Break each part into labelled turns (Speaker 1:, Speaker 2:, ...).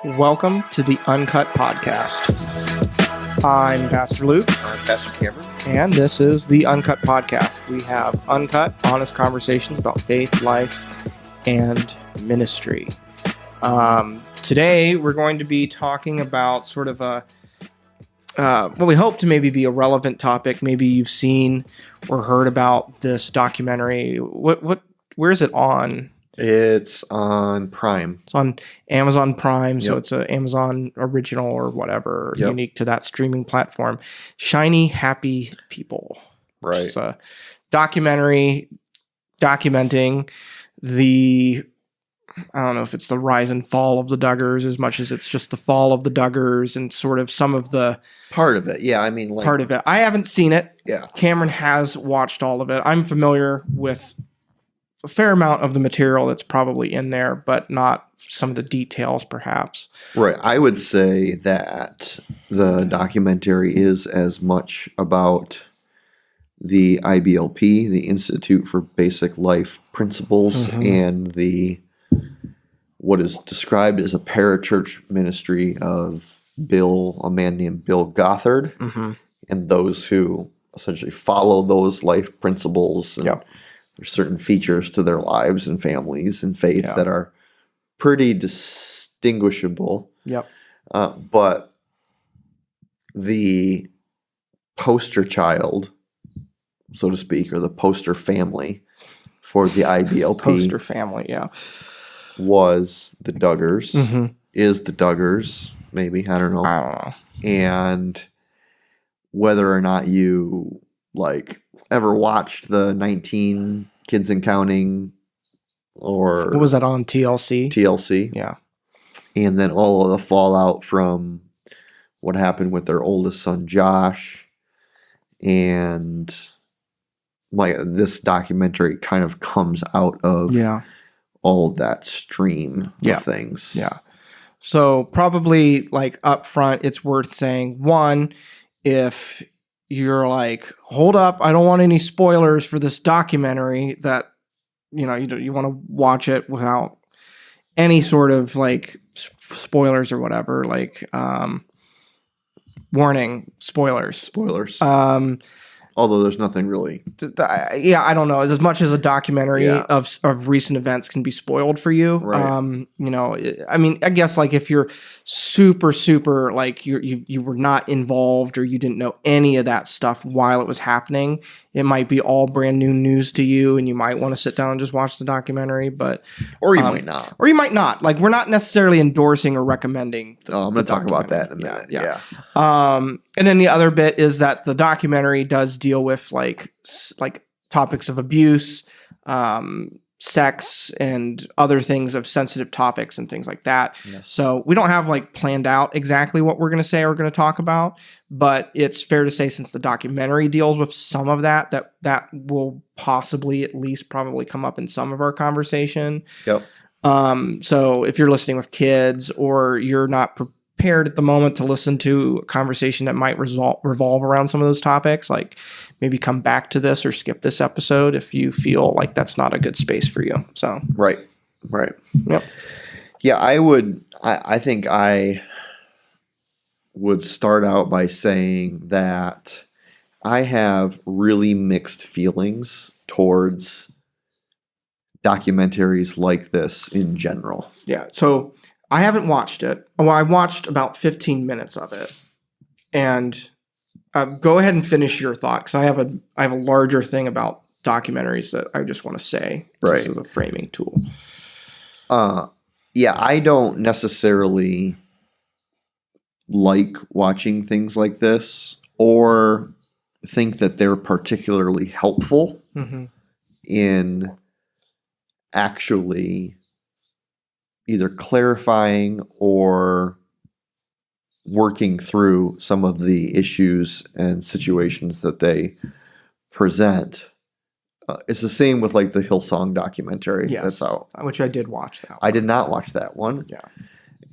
Speaker 1: Welcome to the Uncut Podcast. I'm Pastor Luke.
Speaker 2: I'm Pastor Cameron.
Speaker 1: And this is the Uncut Podcast. We have uncut, honest conversations about faith, life, and ministry. Today, we're going to be talking about sort of what we hope to maybe be a relevant topic. Maybe you've seen or heard about this documentary. Where is it on?
Speaker 2: It's on Prime.
Speaker 1: It's on Amazon Prime, so
Speaker 2: Yep.
Speaker 1: it's an Amazon original or whatever,
Speaker 2: Yep.
Speaker 1: unique to that streaming platform. Shiny Happy People.
Speaker 2: Right.
Speaker 1: It's a documentary documenting the, I don't know if it's the rise and fall of the Duggars as much as it's just the fall of the Duggars and sort of some of the
Speaker 2: Part of it. Yeah, I mean, like,
Speaker 1: part of it. I haven't seen it.
Speaker 2: yeah.
Speaker 1: Cameron has watched all of it. I'm familiar with a fair amount of the material that's probably in there, but not some of the details, perhaps.
Speaker 2: Right. I would say that the documentary is as much about the IBLP, the Institute for Basic Life Principles, and the what is described as a parachurch ministry of a man named Bill Gothard, and those who essentially follow those life principles. And
Speaker 1: Yep.
Speaker 2: there's certain features to their lives and families and faith that are pretty distinguishable.
Speaker 1: Yep.
Speaker 2: But the poster child, so to speak, or the poster family for the IBLP
Speaker 1: Poster family, yeah.
Speaker 2: was the Duggars,
Speaker 1: Mm-hmm.
Speaker 2: is the Duggars, maybe, I don't know.
Speaker 1: I don't know.
Speaker 2: And whether or not you ever watched the 19 Kids and Counting or
Speaker 1: What was that on TLC?
Speaker 2: TLC,
Speaker 1: Yeah.
Speaker 2: and then all of the fallout from what happened with their oldest son Josh, and this documentary kind of comes out of
Speaker 1: Yeah.
Speaker 2: all of that stream
Speaker 1: Yeah.
Speaker 2: of things.
Speaker 1: Yeah. So probably up front, it's worth saying, one, if you're like, hold up, I don't want any spoilers for this documentary, that you want to watch it without any sort of spoilers or whatever, warning, spoilers.
Speaker 2: Although there's nothing really.
Speaker 1: I don't know. As much as a documentary of recent events can be spoiled for you,
Speaker 2: Right.
Speaker 1: I mean, I guess if you're super you were not involved or you didn't know any of that stuff while it was happening, it might be all brand new news to you, and you might want to sit down and just watch the documentary.
Speaker 2: Or you might not.
Speaker 1: Or you might not. We're not necessarily endorsing or recommending.
Speaker 2: I'm going to talk about that in a minute.
Speaker 1: Yeah. And then the other bit is that the documentary does deal with topics of abuse, sex, and other things of sensitive topics and things like that.
Speaker 2: Yes.
Speaker 1: So we don't have planned out exactly what we're going to say or going to talk about, but it's fair to say, since the documentary deals with some of that will possibly at least probably come up in some of our conversation.
Speaker 2: Yep.
Speaker 1: So if you're listening with kids, or you're not prepared at the moment to listen to a conversation that might revolve around some of those topics, maybe come back to this or skip this episode if you feel like that's not a good space for you. So
Speaker 2: Right.
Speaker 1: Yep.
Speaker 2: Yeah, I think I would start out by saying that I have really mixed feelings towards documentaries like this in general.
Speaker 1: Yeah. So I haven't watched it. Well, I watched about 15 minutes of it, and go ahead and finish your thought, because I have a larger thing about documentaries that I just want to say, just as a framing tool.
Speaker 2: Yeah, I don't necessarily like watching things like this or think that they're particularly helpful in actually either clarifying or working through some of the issues and situations that they present. It's the same with the Hillsong documentary that's out.
Speaker 1: Which I did watch that one.
Speaker 2: I did not watch that one.
Speaker 1: Yeah.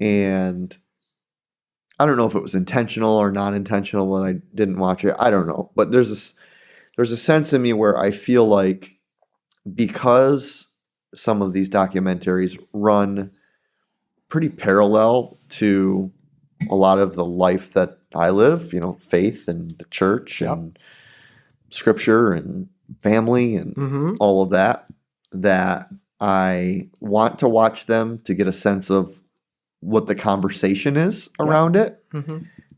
Speaker 2: And I don't know if it was intentional or not intentional that I didn't watch it. I don't know. But there's a sense in me where I feel like, because some of these documentaries run pretty parallel to a lot of the life that I live, faith and the church
Speaker 1: Yep.
Speaker 2: and scripture and family and all of that I want to watch them to get a sense of what the conversation is around it.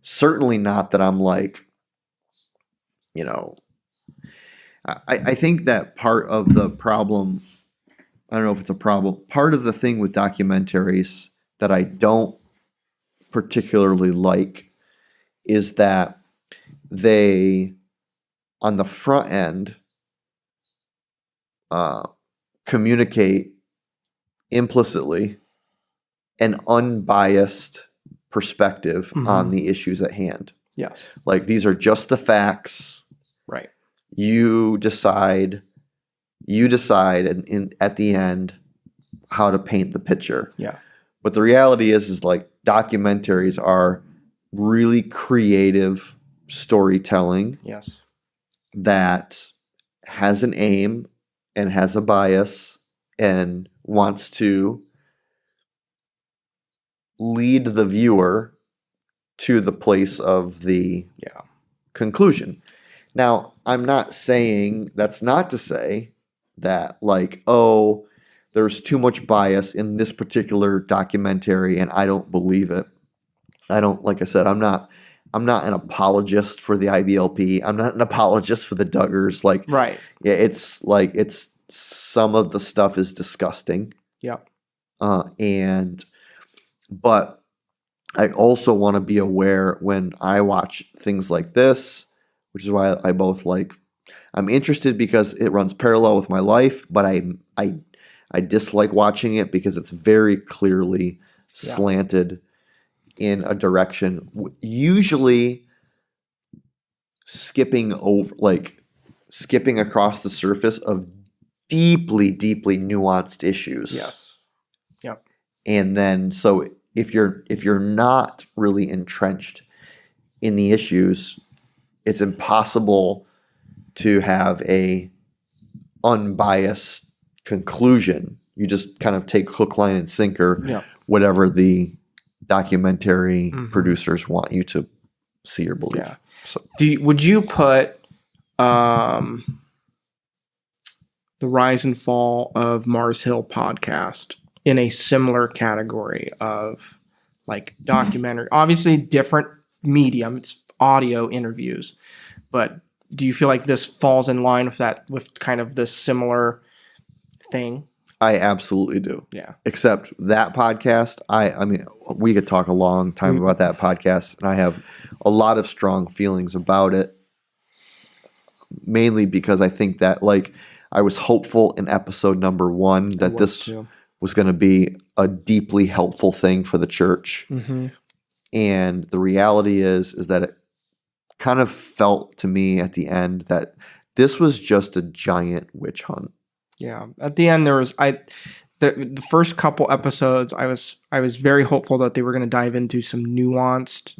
Speaker 2: Certainly not that I'm like, I think that part of the problem, I don't know if it's a problem, part of the thing with documentaries that I don't particularly like is that they, on the front end, communicate implicitly an unbiased perspective on the issues at hand.
Speaker 1: Yes.
Speaker 2: Like, these are just the facts.
Speaker 1: Right.
Speaker 2: You decide and at the end how to paint the picture.
Speaker 1: Yeah.
Speaker 2: But the reality is like documentaries are really creative storytelling.
Speaker 1: Yes.
Speaker 2: That has an aim and has a bias and wants to lead the viewer to the place of the conclusion. Now, I'm not saying, that's not to say that like, oh, there's too much bias in this particular documentary and I don't believe it. Like I said, I'm not an apologist for the IBLP. I'm not an apologist for the Duggars. Like,
Speaker 1: right.
Speaker 2: Yeah, it's some of the stuff is disgusting.
Speaker 1: Yeah.
Speaker 2: But I also want to be aware when I watch things like this, which is why I'm interested because it runs parallel with my life, but I dislike watching it because it's very clearly slanted in a direction, usually skipping across the surface of deeply, deeply nuanced issues.
Speaker 1: Yes. Yep.
Speaker 2: And then, so if you're not really entrenched in the issues, it's impossible to have a unbiased conclusion. You just kind of take hook, line, and sinker whatever the documentary producers want you to see or believe.
Speaker 1: Yeah.
Speaker 2: So,
Speaker 1: would you put the Rise and Fall of Mars Hill podcast in a similar category of like documentary? Obviously, different medium. It's audio interviews, but do you feel like this falls in line with that, with kind of this similar thing?
Speaker 2: I absolutely do.
Speaker 1: Yeah.
Speaker 2: Except that podcast, I mean, we could talk a long time about that podcast, and I have a lot of strong feelings about it, mainly because I think that, like, I was hopeful in episode number 1 that this was going to be a deeply helpful thing for the church. And the reality is that it kind of felt to me at the end that this was just a giant witch hunt.
Speaker 1: Yeah. At the end, there was the first couple episodes, I was very hopeful that they were going to dive into some nuanced,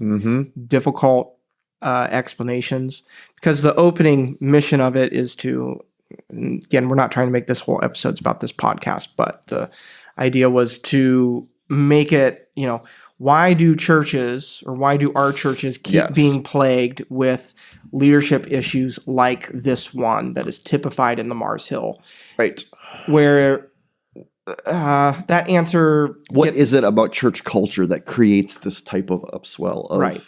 Speaker 1: difficult explanations, because the opening mission of it is to, again, we're not trying to make this whole episodes about this podcast, but the idea was to make it, why do our churches keep being plagued with leadership issues like this one that is typified in the Mars Hill?
Speaker 2: Right.
Speaker 1: Where that answer...
Speaker 2: What is it about church culture that creates this type of upswell of...
Speaker 1: Right.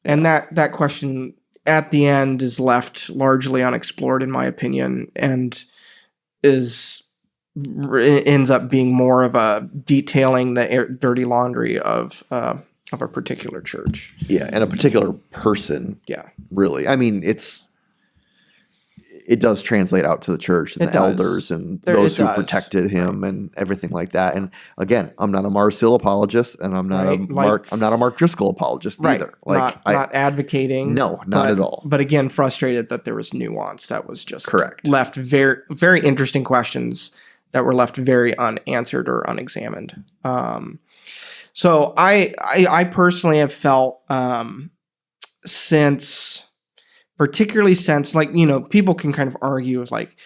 Speaker 1: And that question at the end is left largely unexplored, in my opinion, and ends up being more of a detailing the dirty laundry of a particular church.
Speaker 2: Yeah, and a particular person.
Speaker 1: Yeah.
Speaker 2: Really. I mean, it does translate out to the church and the elders and those who protected him and everything like that. And again, I'm not a Mars Hill apologist, and I'm not a Mark Driscoll apologist either. Like,
Speaker 1: not advocating.
Speaker 2: No, not at all.
Speaker 1: But again, frustrated that there was nuance that was just
Speaker 2: correct.
Speaker 1: Left very, very interesting questions that were left very unanswered or unexamined. So I personally have felt particularly since, like, people can kind of argue with, like,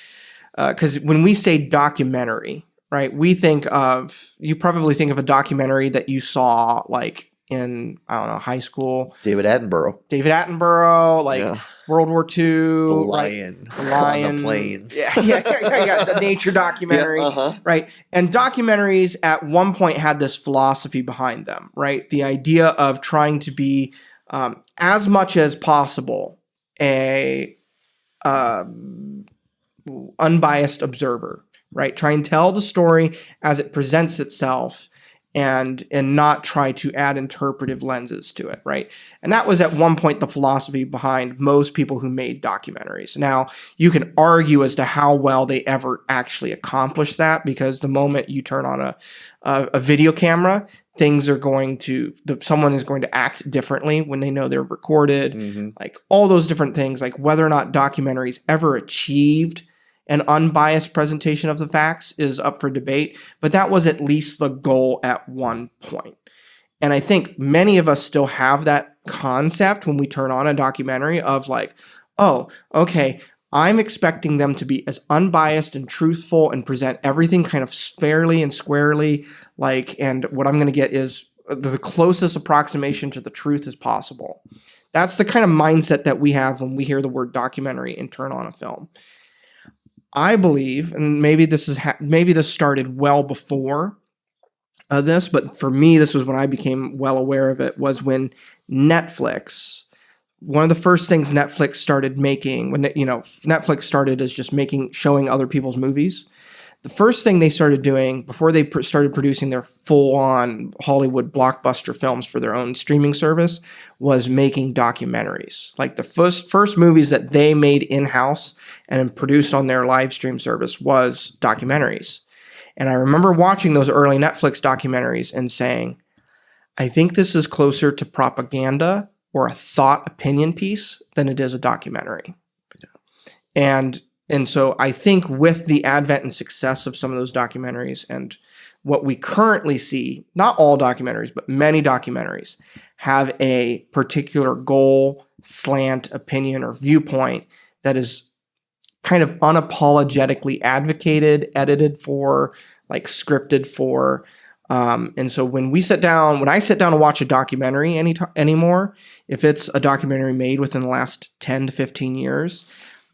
Speaker 1: because when we say documentary, right, you probably think of a documentary that you saw, like, in, I don't know, high school.
Speaker 2: David Attenborough,
Speaker 1: Like
Speaker 2: Yeah.
Speaker 1: World War II,
Speaker 2: The
Speaker 1: right?
Speaker 2: lion,
Speaker 1: The lion
Speaker 2: on the plains.
Speaker 1: Yeah. The nature documentary, right? And documentaries at one point had this philosophy behind them, right? The idea of trying to be as much as possible a unbiased observer, right? Try and tell the story as it presents itself and not try to add interpretive lenses to it, right? And that was at one point the philosophy behind most people who made documentaries. Now, you can argue as to how well they ever actually accomplished that, because the moment you turn on a video camera, things are going to, someone is going to act differently when they know they're recorded, like all those different things, like whether or not documentaries ever achieved an unbiased presentation of the facts is up for debate, but that was at least the goal at one point. And I think many of us still have that concept when we turn on a documentary of like, oh, okay, I'm expecting them to be as unbiased and truthful and present everything kind of fairly and squarely, like, and what I'm going to get is the closest approximation to the truth as possible. That's the kind of mindset that we have when we hear the word documentary and turn on a film. I believe, and maybe this started well before this, but for me, this was when I became well aware of it, was when Netflix, one of the first things Netflix started making, when Netflix started as just showing other people's movies. The first thing they started doing before they started producing their full-on Hollywood blockbuster films for their own streaming service was making documentaries. Like the first movies that they made in-house and produced on their live stream service was documentaries. And I remember watching those early Netflix documentaries and saying, I think this is closer to propaganda or a thought opinion piece than it is a documentary. Yeah. And so I think with the advent and success of some of those documentaries and what we currently see, not all documentaries, but many documentaries have a particular goal, slant, opinion, or viewpoint that is kind of unapologetically advocated, edited for, like scripted for. And so when I sit down to watch a documentary anymore, if it's a documentary made within the last 10 to 15 years,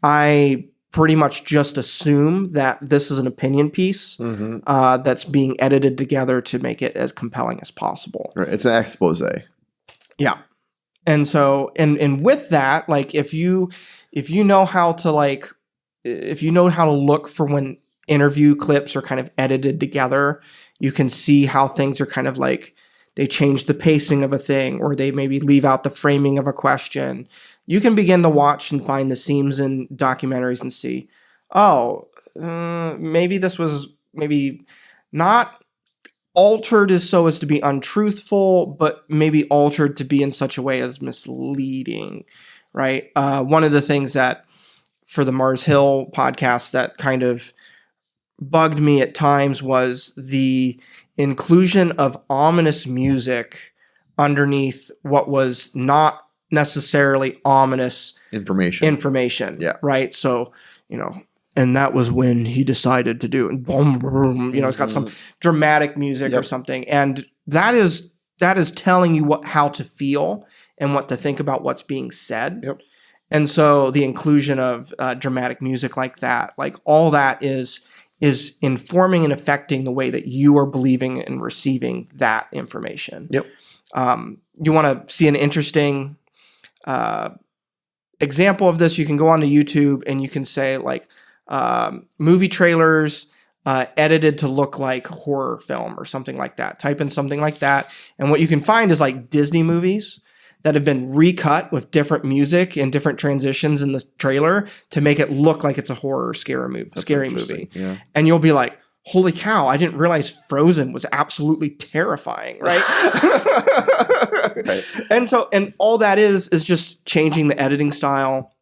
Speaker 1: I pretty much just assume that this is an opinion piece that's being edited together to make it as compelling as possible.
Speaker 2: Right. It's an expose.
Speaker 1: Yeah. And so, and with that, like if you know how to look for when interview clips are kind of edited together, you can see how things are kind of like, they change the pacing of a thing, or they maybe leave out the framing of a question. You can begin to watch and find the seams in documentaries and see, maybe this was maybe not altered so as to be untruthful, but maybe altered to be in such a way as misleading, right? One of the things that for the Mars Hill podcast that kind of bugged me at times was the inclusion of ominous music underneath what was not necessarily ominous information.
Speaker 2: Yeah.
Speaker 1: Right. So, and that was when he decided to do it. And boom, boom, it's got some dramatic music or something. And that is telling you how to feel and what to think about what's being said.
Speaker 2: Yep.
Speaker 1: And so the inclusion of dramatic music like that, like all that is informing and affecting the way that you are believing and receiving that information.
Speaker 2: Yep.
Speaker 1: You want to see an interesting example of this? You can go onto YouTube and you can say like movie trailers edited to look like horror film or something like that. Type in something like that. And what you can find is like Disney movies that have been recut with different music and different transitions in the trailer to make it look like it's a horror scary movie.
Speaker 2: Yeah.
Speaker 1: And you'll be like, holy cow, I didn't realize Frozen was absolutely terrifying, right?
Speaker 2: Right.
Speaker 1: And all that is just changing the editing style,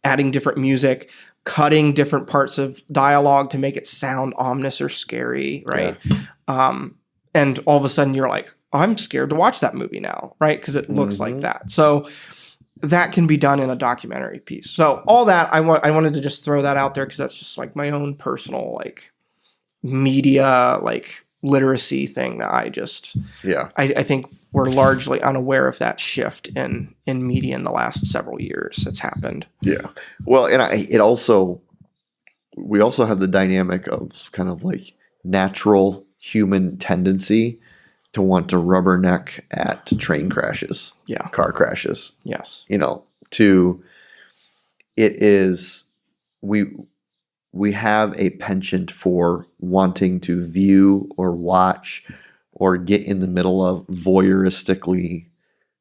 Speaker 1: adding different music, cutting different parts of dialogue to make it sound ominous or scary, right? Yeah. And all of a sudden you're like, I'm scared to watch that movie now, right? Because it looks like that. So that can be done in a documentary piece. So all that, I wanted to just throw that out there because that's just like my own personal like media like literacy thing that
Speaker 2: Yeah.
Speaker 1: I think we're largely unaware of that shift in media in the last several years that's happened.
Speaker 2: Yeah. Well, and we also have the dynamic of kind of like natural human tendency to want to rubberneck at train crashes,
Speaker 1: Yeah.
Speaker 2: car crashes.
Speaker 1: Yes.
Speaker 2: We have a penchant for wanting to view or watch or get in the middle of voyeuristically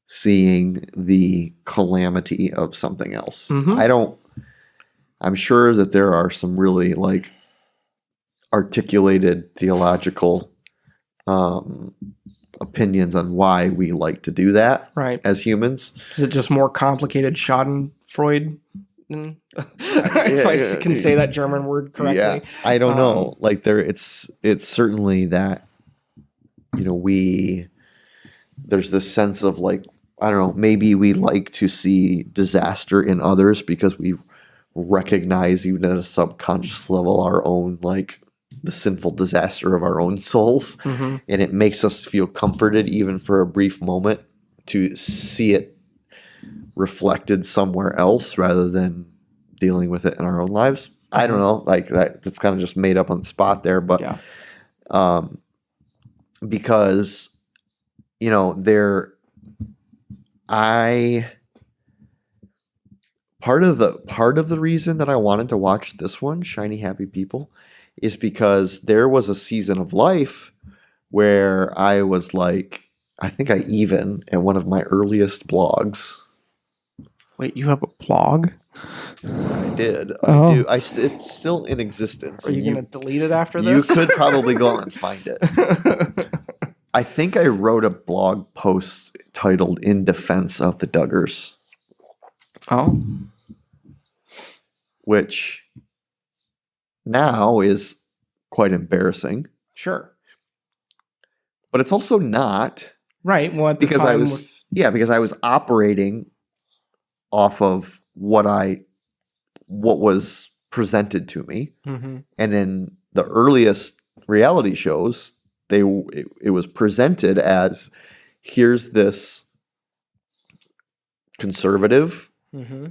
Speaker 2: seeing the calamity of something else.
Speaker 1: Mhm.
Speaker 2: I'm sure that there are some really like articulated theological opinions on why we like to do that
Speaker 1: Right.
Speaker 2: as humans.
Speaker 1: Is it just more complicated Schadenfreude? If I can say that German word correctly.
Speaker 2: Yeah, I don't know. Like it's certainly that, there's this sense of like, I don't know, maybe we like to see disaster in others because we recognize even at a subconscious level our own, like the sinful disaster of our own souls.
Speaker 1: Mm-hmm.
Speaker 2: And it makes us feel comforted even for a brief moment to see it reflected somewhere else rather than dealing with it in our own lives. Mm-hmm. I don't know, like that's kind of just made up on the spot there, but
Speaker 1: yeah.
Speaker 2: Because part of the reason that I wanted to watch this one, Shiny Happy People, is because there was a season of life where I was like, I think I even at one of my earliest blogs.
Speaker 1: Wait, you have a blog?
Speaker 2: I did.
Speaker 1: Oh.
Speaker 2: I do. It's still in existence.
Speaker 1: Are you going to delete it after this?
Speaker 2: You could probably go and find it. I think I wrote a blog post titled "In Defense of the Duggars."
Speaker 1: Oh.
Speaker 2: Which now is quite embarrassing.
Speaker 1: Sure.
Speaker 2: But it's also not.
Speaker 1: Right. Well,
Speaker 2: because I was operating off of what was presented to me.
Speaker 1: Mm-hmm.
Speaker 2: And in the earliest reality shows, it was presented as, here's this conservative,
Speaker 1: mm-hmm.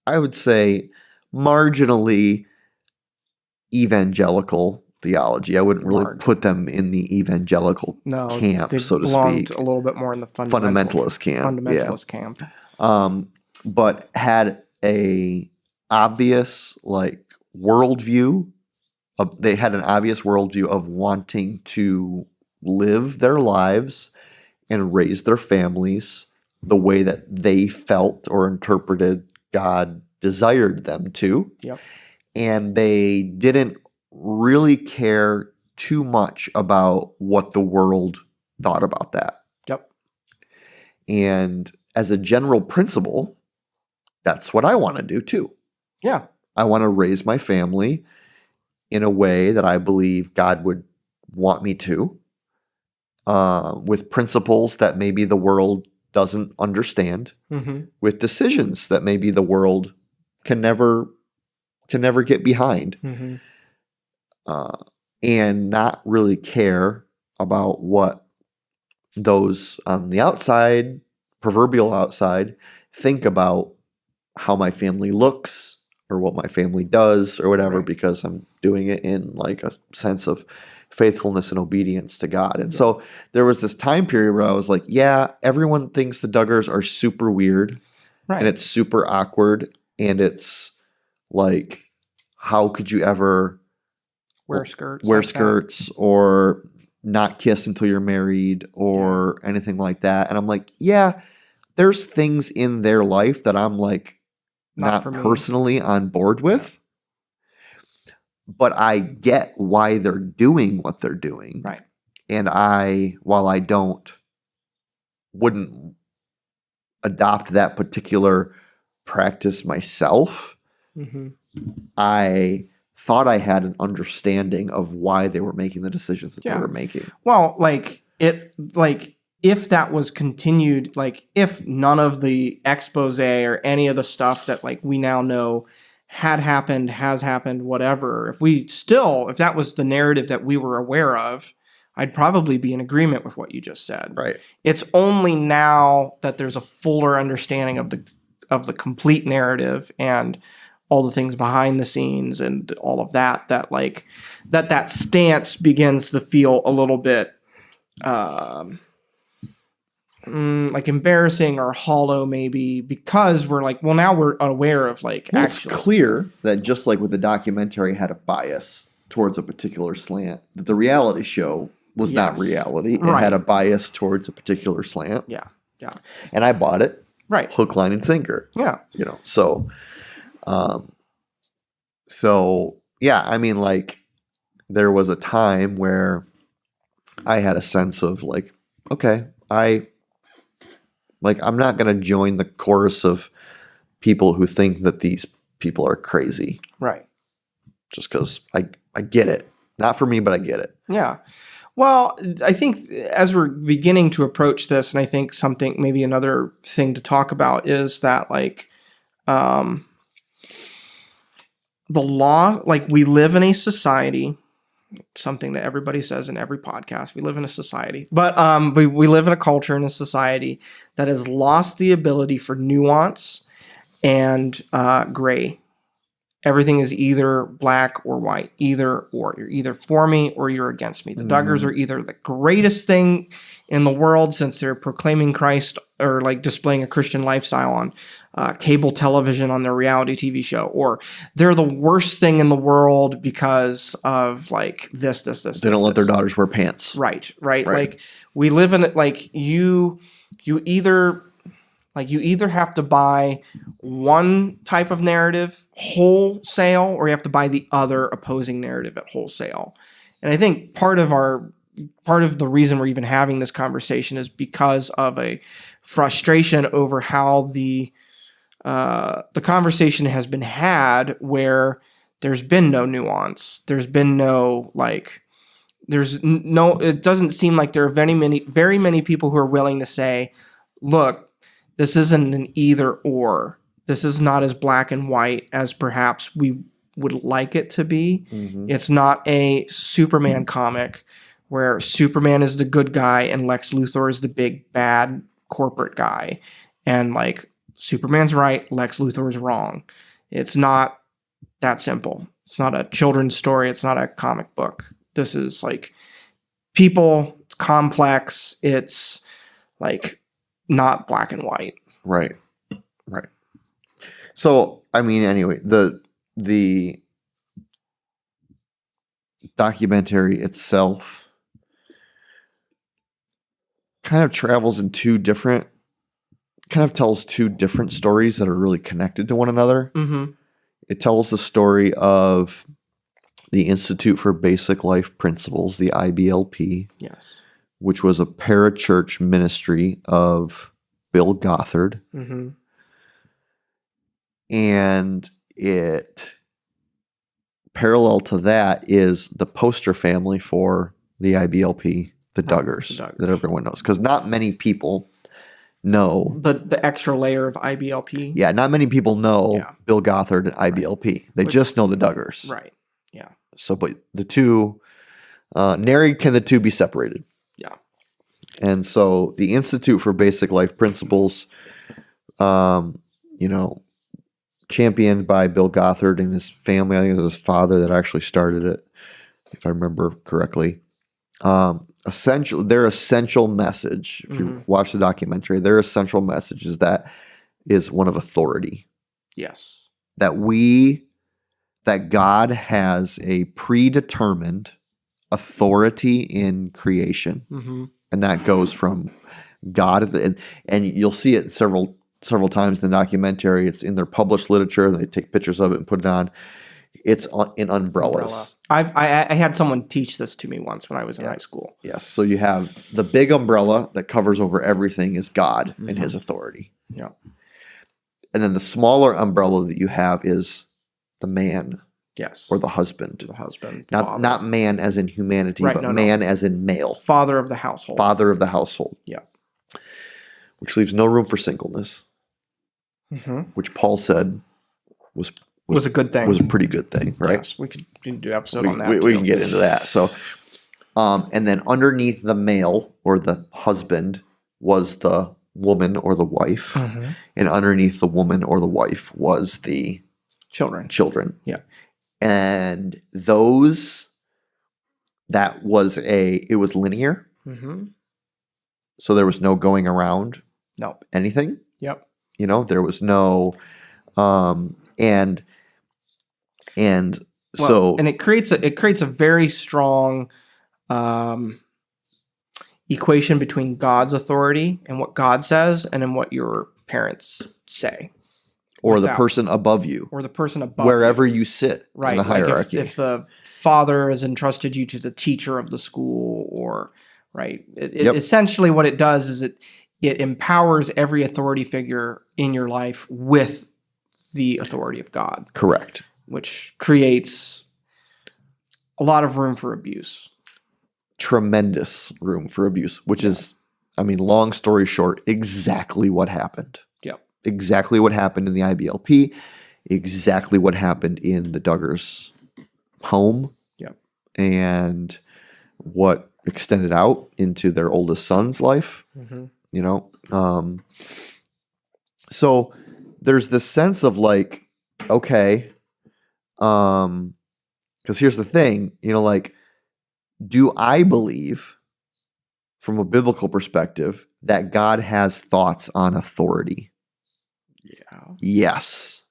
Speaker 2: I would say marginally evangelical theology. I wouldn't really put them in the evangelical camp, so to speak.
Speaker 1: A little bit more in the
Speaker 2: fundamentalist camp.
Speaker 1: Fundamentalist camp.
Speaker 2: But had a obvious like worldview. They had an obvious worldview of wanting to live their lives and raise their families the way that they felt or interpreted God desired them to.
Speaker 1: Yep.
Speaker 2: And they didn't really care too much about what the world thought about that.
Speaker 1: Yep.
Speaker 2: And as a general principle, that's what I want to do too.
Speaker 1: Yeah.
Speaker 2: I want to raise my family in a way that I believe God would want me to, with principles that maybe the world doesn't understand,
Speaker 1: mm-hmm.
Speaker 2: with decisions that maybe the world can never get behind,
Speaker 1: mm-hmm.
Speaker 2: And not really care about what those on the outside, proverbial outside, think about how my family looks or what my family does or whatever, right. Because I'm doing it in like a sense of faithfulness and obedience to God. And so there was this time period where I was like, yeah, everyone thinks the Duggars are super weird, right. And it's super awkward. And it's like, how could you ever
Speaker 1: wear skirts
Speaker 2: or not kiss until you're married or anything like that? And I'm like, yeah, there's things in their life that I'm like not personally on board with, but I get why they're doing what they're doing.
Speaker 1: Right.
Speaker 2: And while I wouldn't adopt that particular practice myself,
Speaker 1: mm-hmm.
Speaker 2: I thought I had an understanding of why they were making the decisions that they were making.
Speaker 1: Well, if that was continued, like if none of the expose or any of the stuff that like we now know had happened, has happened, whatever, if that was the narrative that we were aware of, I'd probably be in agreement with what you just said.
Speaker 2: Right.
Speaker 1: It's only now that there's a fuller understanding of the complete narrative and all the things behind the scenes and all of that like that stance begins to feel a little bit like embarrassing or hollow, maybe, because we're like, well, now we're aware of like
Speaker 2: It's clear that just like with the documentary had a bias towards a particular slant, that the reality show was not reality. It had a bias towards a particular slant.
Speaker 1: Yeah.
Speaker 2: And I bought it.
Speaker 1: Right.
Speaker 2: Hook, line, and sinker.
Speaker 1: Yeah.
Speaker 2: So yeah, I mean, like, there was a time where I had a sense of like, okay, I'm not going to join the chorus of people who think that these people are crazy.
Speaker 1: Right.
Speaker 2: Just because I get it. Not for me, but I get it.
Speaker 1: Yeah. Well, I think as we're beginning to approach this, and I think maybe another thing to talk about is that like the law, like we live in a society, something that everybody says in every podcast, we live in a society, but we live in a culture and a society that has lost the ability for nuance and gray. Everything is either black or white, either or. You're either for me or you're against me. The Duggars are either the greatest thing in the world since they're proclaiming Christ or like displaying a Christian lifestyle on cable television on their reality TV show, or they're the worst thing in the world because of like this. They
Speaker 2: don't let their daughters wear pants.
Speaker 1: Right. Like we live in it. Like you either have to buy one type of narrative wholesale, or you have to buy the other opposing narrative at wholesale. And I think part of the reason we're even having this conversation is because of a frustration over how the conversation has been had, where there's been no nuance. There's been no it doesn't seem like there are very many people who are willing to say, look, this isn't an either or. This is not as black and white as perhaps we would like it to be. Mm-hmm. It's not a Superman comic where Superman is the good guy and Lex Luthor is the big bad corporate guy. And like Superman's right, Lex Luthor is wrong. It's not that simple. It's not a children's story. It's not a comic book. This is like people, it's complex. It's like not black and white.
Speaker 2: Right. So, I mean, anyway, the documentary itself kind of tells two different stories that are really connected to one another. Mm-hmm. It tells the story of the Institute for Basic Life Principles, the IBLP.
Speaker 1: Yes.
Speaker 2: Which was a parachurch ministry of Bill Gothard. Mm-hmm. And parallel to that is the poster family for the IBLP, the Duggars, that everyone knows. Because not many people know.
Speaker 1: The extra layer of IBLP?
Speaker 2: Yeah, not many people know Bill Gothard and IBLP. They just know the Duggars.
Speaker 1: Right, yeah.
Speaker 2: So, but the two, nary can the two be separated.
Speaker 1: Yeah.
Speaker 2: And so the Institute for Basic Life Principles, championed by Bill Gothard and his family. I think it was his father that actually started it, if I remember correctly. Their essential message, if you watch the documentary, their essential message is one of authority.
Speaker 1: Yes.
Speaker 2: That God has a predetermined authority in creation. Mm-hmm. And that goes from God, and you'll see it several times in the documentary. It's in their published literature. They take pictures of it and put it on. It's in umbrellas.
Speaker 1: I had someone teach this to me once when I was in high school.
Speaker 2: Yes. So you have the big umbrella that covers over everything is God and his authority.
Speaker 1: Yeah.
Speaker 2: And then the smaller umbrella that you have is the man.
Speaker 1: Yes.
Speaker 2: Or the husband.
Speaker 1: The husband.
Speaker 2: Not man as in humanity, but man as in male.
Speaker 1: Father of the household.
Speaker 2: Father of the household.
Speaker 1: Yeah.
Speaker 2: Which leaves no room for singleness. Mm-hmm. Which Paul said was
Speaker 1: was a good thing.
Speaker 2: Was a pretty good thing, right?
Speaker 1: Yes, we could do an episode on that.
Speaker 2: We can get into that. So, and then underneath the male or the husband was the woman or the wife, and underneath the woman or the wife was the children.
Speaker 1: Yeah,
Speaker 2: and those it was linear. So there was no going around.
Speaker 1: Nope.
Speaker 2: Anything.
Speaker 1: Yep.
Speaker 2: There was no, and it
Speaker 1: creates a very strong equation between God's authority and what God says, and then what your parents say,
Speaker 2: or the person above you, wherever you sit in the hierarchy.
Speaker 1: Like if the father has entrusted you to the teacher of the school, or essentially what it does is it empowers every authority figure in your life with the authority of God.
Speaker 2: Correct.
Speaker 1: Which creates a lot of room for abuse.
Speaker 2: Tremendous room for abuse, which is, long story short, exactly what happened.
Speaker 1: Yep.
Speaker 2: Exactly what happened in the IBLP, exactly what happened in the Duggars' home.
Speaker 1: Yep.
Speaker 2: And what extended out into their oldest son's life. So there's this sense of like, okay, because here's the thing, do I believe from a biblical perspective that God has thoughts on authority?
Speaker 1: Yeah.
Speaker 2: Yes,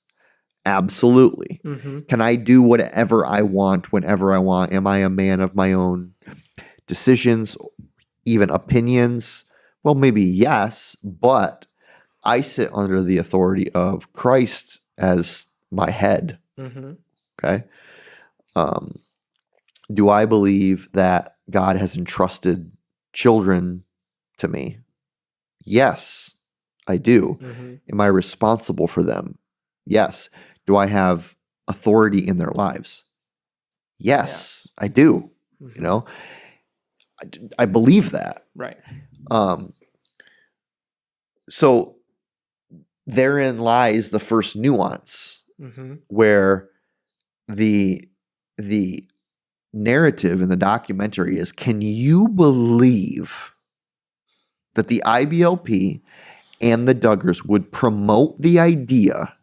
Speaker 2: absolutely. Can I do whatever I want whenever I want? Am I a man of my own decisions, even opinions? Well, maybe yes, but I sit under the authority of Christ as my head. Okay. Do I believe that God has entrusted children to me? Yes, I do. Am I responsible for them? Yes. Do I have authority in their lives? Yes, I do. I believe that.
Speaker 1: Right.
Speaker 2: So therein lies the first nuance, where the narrative in the documentary is, can you believe that the IBLP and the Duggars would promote the idea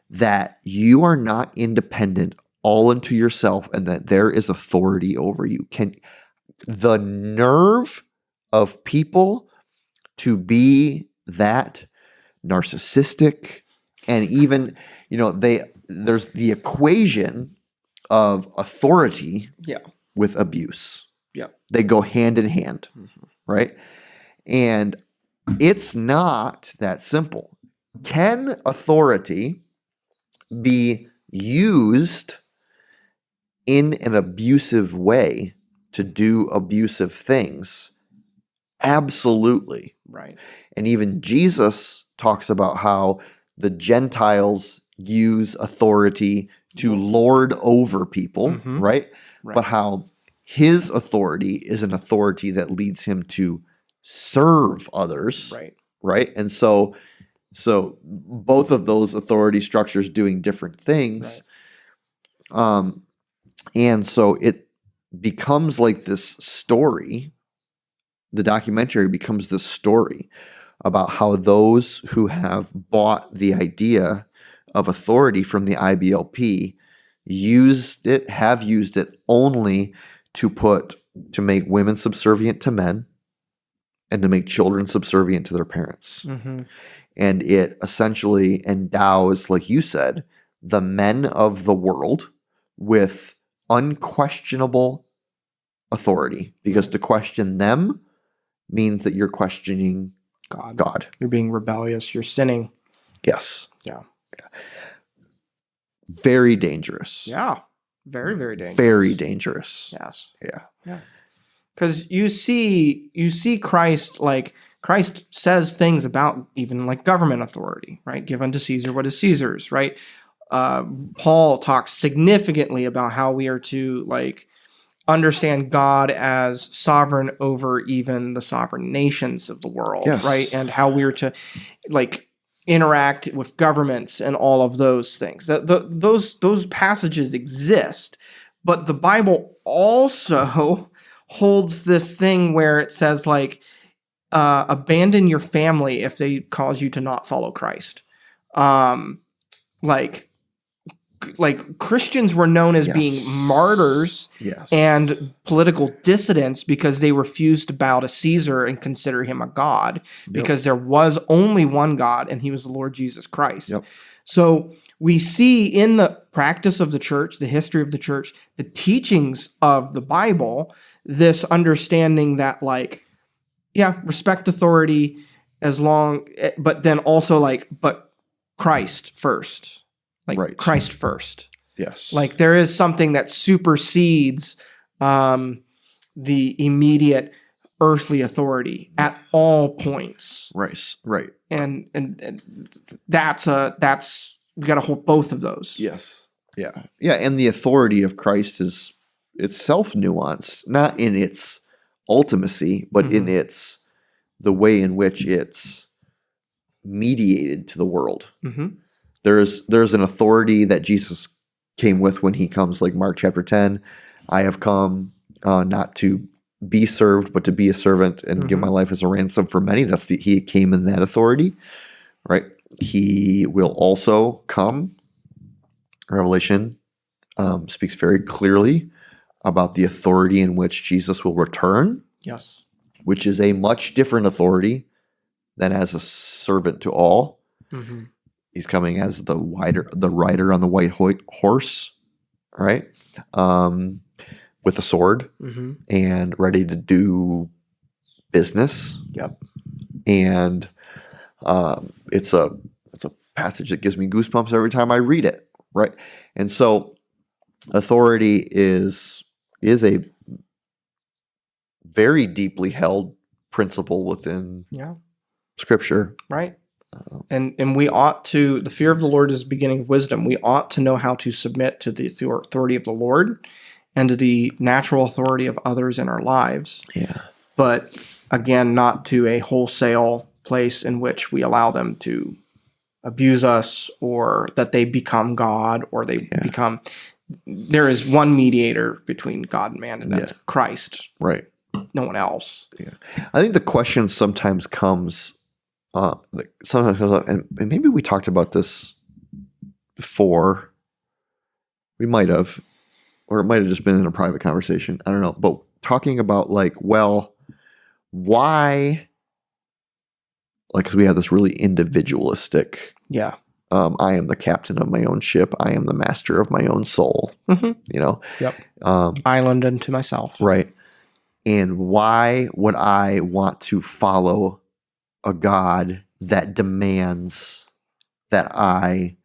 Speaker 2: that you are not independent all unto yourself and that there is authority over you? The nerve of people to be that narcissistic, and even, there's the equation of authority with abuse.
Speaker 1: Yeah.
Speaker 2: They go hand in hand, right? And it's not that simple. Can authority be used in an abusive way to do abusive things? Absolutely.
Speaker 1: Right.
Speaker 2: And even Jesus talks about how the Gentiles use authority to lord over people, right? But how his authority is an authority that leads him to serve others, right? And so both of those authority structures doing different things. And so it becomes like this story. The documentary becomes this story about how those who have bought the idea of authority from the IBLP have used it only to make women subservient to men and to make children subservient to their parents. And it essentially endows, like you said, the men of the world with unquestionable authority, because to question them means that you're questioning God.
Speaker 1: You're being rebellious. You're sinning.
Speaker 2: Yes.
Speaker 1: Yeah.
Speaker 2: Very dangerous.
Speaker 1: Yeah. Very, very dangerous.
Speaker 2: Very dangerous.
Speaker 1: Yes.
Speaker 2: Yeah.
Speaker 1: Because you see Christ, like Christ says things about even like government authority, right? Give unto Caesar what is Caesar's, right? Paul talks significantly about how we are to like understand God as sovereign over even the sovereign nations of the world, right? And how we're to like interact with governments and all of those things. Those passages exist, but the Bible also holds this thing where it says like abandon your family if they cause you to not follow Christ. Like Christians were known as being martyrs and political dissidents because they refused to bow to Caesar and consider him a god, because there was only one God, and he was the Lord Jesus Christ. So we see in the practice of the church, the history of the church, the teachings of the Bible, this understanding that respect authority but then also but Christ first. Christ first.
Speaker 2: Yes.
Speaker 1: Like there is something that supersedes the immediate earthly authority at all points.
Speaker 2: Right.
Speaker 1: And that's we got to hold both of those.
Speaker 2: Yes. Yeah. And the authority of Christ is itself nuanced, not in its ultimacy, but in the way in which it's mediated to the world. There's an authority that Jesus came with when he comes, like Mark chapter 10. I have come not to be served, but to be a servant and give my life as a ransom for many. He came in that authority, right? He will also come. Revelation speaks very clearly about the authority in which Jesus will return.
Speaker 1: Yes.
Speaker 2: Which is a much different authority than as a servant to all. He's coming as the rider on the white horse, right? With a sword and ready to do business. And it's a passage that gives me goosebumps every time I read it, right? And so authority is a very deeply held principle within Scripture.
Speaker 1: Right. And we ought to, the fear of the Lord is the beginning of wisdom. We ought to know how to submit to the authority of the Lord and to the natural authority of others in our lives. But again, not to a wholesale place in which we allow them to abuse us, or that they become God, or they become, there is one mediator between God and man, and that's Christ.
Speaker 2: Right.
Speaker 1: No one else.
Speaker 2: I think the question sometimes comes up, and maybe we talked about this before. We might have, or it might have just been in a private conversation. I don't know. But talking about why? Because we have this really individualistic. I am the captain of my own ship. I am the master of my own soul.
Speaker 1: Island unto myself.
Speaker 2: Right. And why would I want to follow a God that demands that I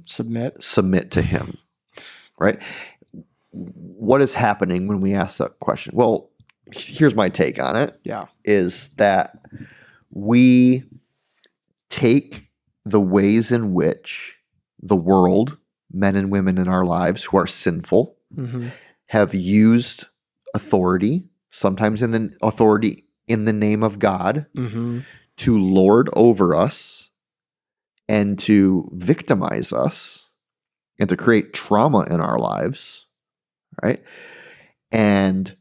Speaker 2: submit to him? Right? What is happening when we ask that question? Well, here's my take on it. Is that we take the ways in which the world, men and women in our lives who are sinful, have used authority, sometimes in the name of God, to lord over us and to victimize us and to create trauma in our lives, right? And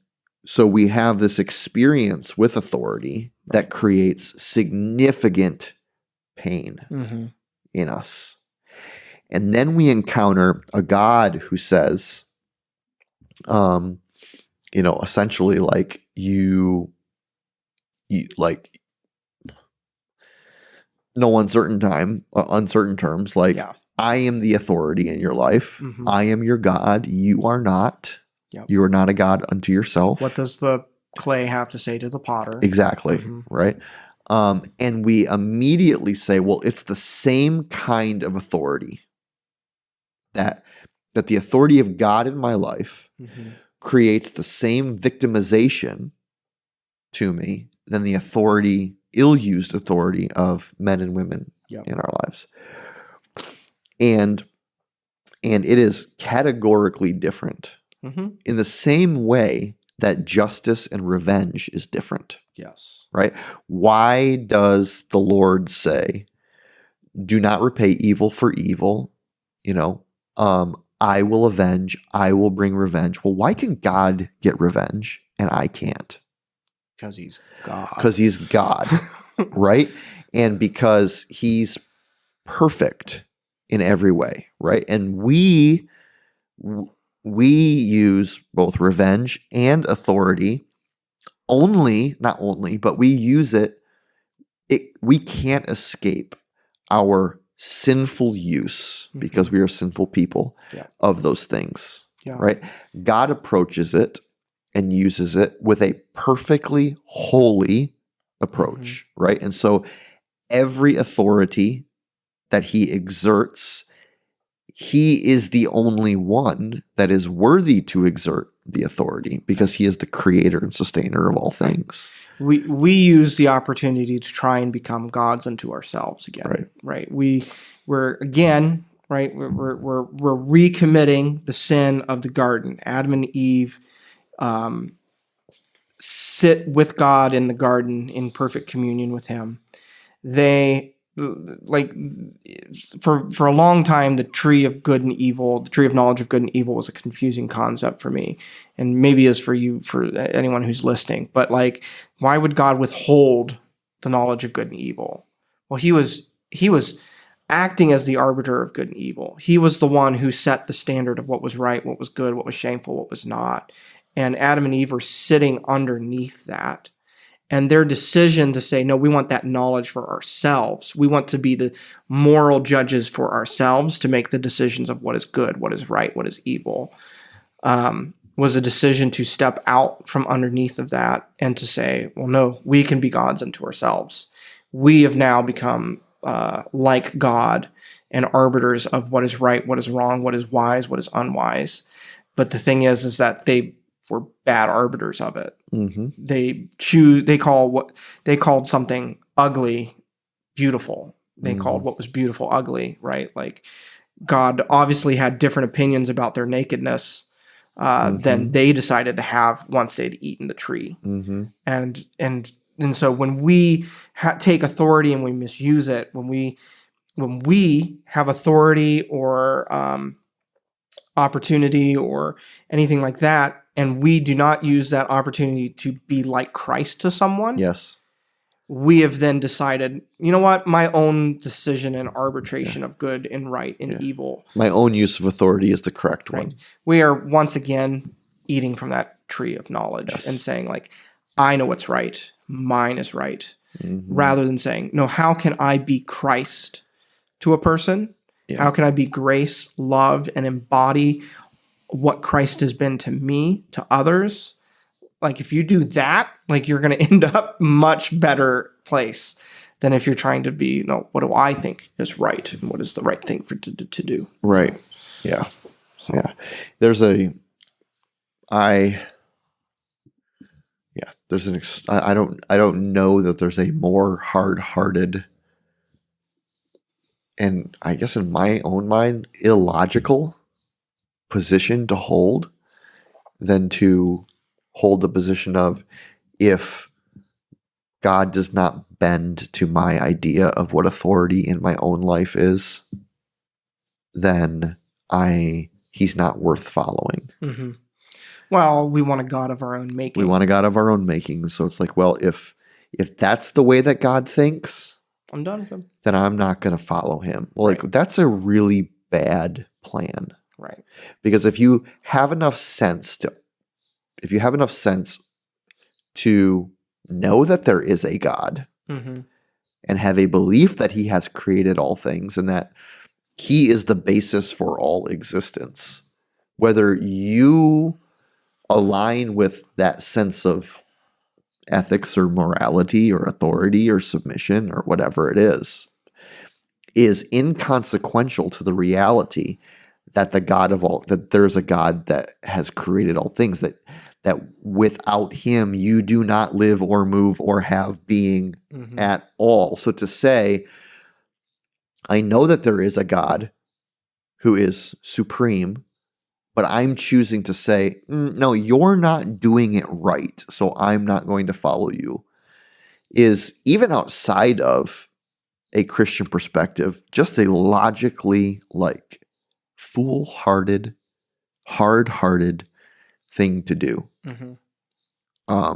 Speaker 2: so we have this experience with authority that creates significant pain in us. And then we encounter a God who says, essentially you no uncertain terms, I am the authority in your life. I am your God. You are not. You are not a God unto yourself.
Speaker 1: What does the clay have to say to the potter?
Speaker 2: Exactly. Right. And we immediately say, well, it's the same kind of authority that the authority of God in my life creates the same victimization to me than the ill-used authority of men and women in our lives. And it is categorically different in the same way that justice and revenge is different.
Speaker 1: Yes.
Speaker 2: Right? Why does the Lord say, do not repay evil for evil? I will avenge. I will bring revenge. Well, why can God get revenge and I can't?
Speaker 1: Because he's God.
Speaker 2: Because he's God, right? And because he's perfect in every way, right? And we use both revenge and authority not only, but we use it. We can't escape our sinful use because we are sinful people of those things, right? God approaches it and uses it with a perfectly holy approach, right? And so every authority that he exerts, he is the only one that is worthy to exert the authority because he is the creator and sustainer of all things.
Speaker 1: We use the opportunity to try and become gods unto ourselves again. Right. We're again, right. We're recommitting the sin of the garden. Adam and Eve sit with God in the garden in perfect communion with him. They for a long time, the tree of good and evil, the tree of knowledge of good and evil was a confusing concept for me, and maybe is for you, for anyone who's listening. But why would God withhold the knowledge of good and evil? Well, he was acting as the arbiter of good and evil. He was the one who set the standard of what was right, what was good, what was shameful, what was not. And Adam and Eve are sitting underneath that. And their decision to say, no, we want that knowledge for ourselves. We want to be the moral judges for ourselves to make the decisions of what is good, what is right, what is evil, was a decision to step out from underneath of that and to say, well, no, we can be gods unto ourselves. We have now become like God and arbiters of what is right, what is wrong, what is wise, what is unwise. But the thing is that they were bad arbiters of it. They called something ugly beautiful. They called what was beautiful ugly, right? Like God obviously had different opinions about their nakedness than they decided to have once they'd eaten the tree. And so when we take authority and we misuse it, when we have authority or opportunity or anything like that, and we do not use that opportunity to be like Christ to someone, we have then decided, you know what, my own decision and arbitration of good and right and evil,
Speaker 2: my own use of authority is the correct one.
Speaker 1: We are once again eating from that tree of knowledge and saying, I know what's right, mine is right, rather than saying, no, how can I be Christ to a person? How can I be grace, love, and embody what Christ has been to me, to others? If you do that, you're going to end up much better place than if you're trying to be, what do I think is right and what is the right thing to do?
Speaker 2: Right. Yeah. Yeah. I don't know that there's a more hard-hearted and, I guess in my own mind, illogical position to hold than to hold the position of, if God does not bend to my idea of what authority in my own life is, then he's not worth following.
Speaker 1: Well, we want a God of our own making.
Speaker 2: We want a God of our own making. So it's well, if that's the way that God thinks,
Speaker 1: I'm done with him.
Speaker 2: Then I'm not going to follow him. Well, that's a really bad plan.
Speaker 1: Right.
Speaker 2: Because if you have enough sense to know that there is a God and have a belief that he has created all things and that he is the basis for all existence, whether you align with that sense of ethics or morality or authority or submission or whatever it is inconsequential to the reality that that there's a God that has created all things, that without him you do not live or move or have being at all. So to say, I know that there is a God who is supreme, but I'm choosing to say, no, you're not doing it right, so I'm not going to follow you. is even outside of a Christian perspective, just a logically like foolhardy, hard-hearted thing to do. I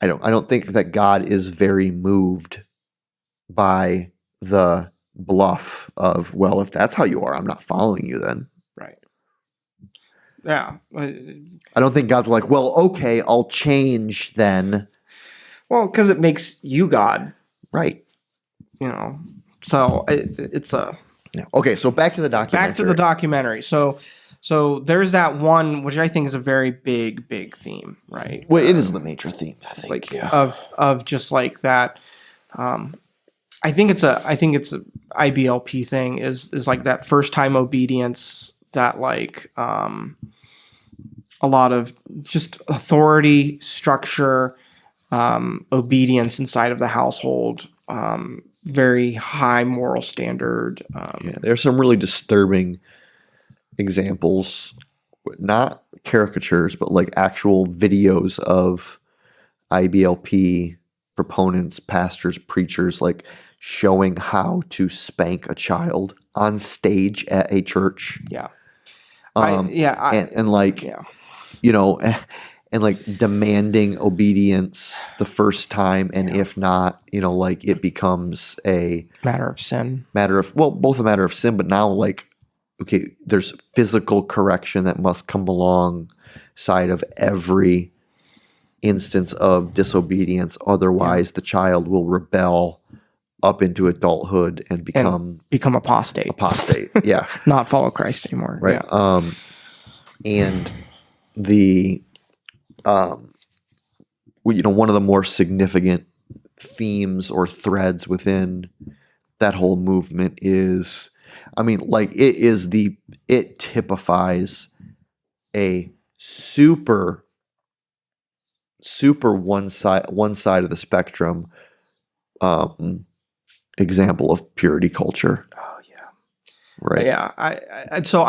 Speaker 2: don't think that God is very moved by the bluff of, well, if that's how you are, I'm not following you then.
Speaker 1: Right. Yeah.
Speaker 2: I don't think God's like, well, okay, I'll change then.
Speaker 1: Well, because it makes you God.
Speaker 2: Right.
Speaker 1: So it's a...
Speaker 2: Yeah. Okay, so back to the documentary.
Speaker 1: Back to the documentary. So there's that one, which I think is a very big theme, right?
Speaker 2: Well, it is the major theme, I think.
Speaker 1: Like of just like that. I think it's a IBLP thing is like that first time obedience, that like a lot of just authority, structure, obedience inside of the household. Very high moral standard.
Speaker 2: There's some really disturbing examples, not caricatures, but like actual videos of IBLP proponents, pastors, preachers, like showing how to spank a child on stage at a church.
Speaker 1: Yeah.
Speaker 2: And like demanding obedience the first time, and if not, like it becomes a
Speaker 1: matter of sin.
Speaker 2: Both a matter of sin, but now like, okay, there's physical correction that must come alongside of every instance of disobedience. Otherwise, the child will rebel up into adulthood and become
Speaker 1: apostate.
Speaker 2: Yeah.
Speaker 1: Not follow Christ anymore.
Speaker 2: Right.
Speaker 1: Yeah.
Speaker 2: And the one of the more significant themes or threads within that whole movement is, it typifies a super one side of the spectrum example of purity culture.
Speaker 1: Oh yeah.
Speaker 2: Right.
Speaker 1: Yeah. I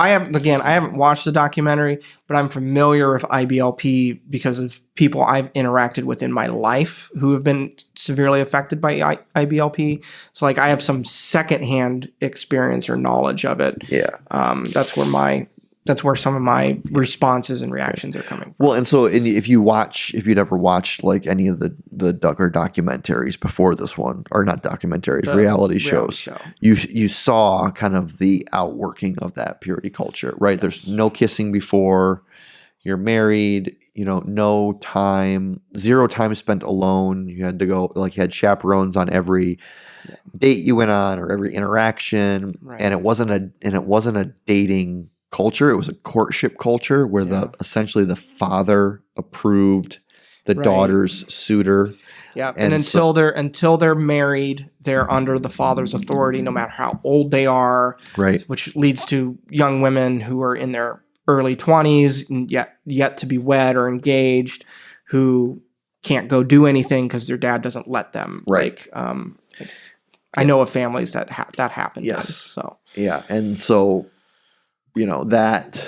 Speaker 1: haven't watched the documentary, but I'm familiar with IBLP because of people I've interacted with in my life who have been severely affected by IBLP. So like I have some secondhand experience or knowledge of it.
Speaker 2: Yeah.
Speaker 1: That's where some of my responses and reactions are coming from.
Speaker 2: Well, and so if you'd ever watched like any of the Duggar documentaries before this one, or not documentaries, reality shows, you saw kind of the outworking of that purity culture, right? Yes. There's no kissing before you're married, no time, zero time spent alone. You had to go, like you had chaperones on every date you went on or every interaction. Right. And it wasn't a dating culture. It was a courtship culture where essentially the father approved the daughter's suitor.
Speaker 1: Yeah, and until they're married, they're under the father's authority, no matter how old they are.
Speaker 2: Right,
Speaker 1: which leads to young women who are in their early 20s and yet to be wed or engaged, who can't go do anything because their dad doesn't let them.
Speaker 2: Right.
Speaker 1: I know of families that happened.
Speaker 2: Yes.
Speaker 1: So
Speaker 2: yeah, and so. That,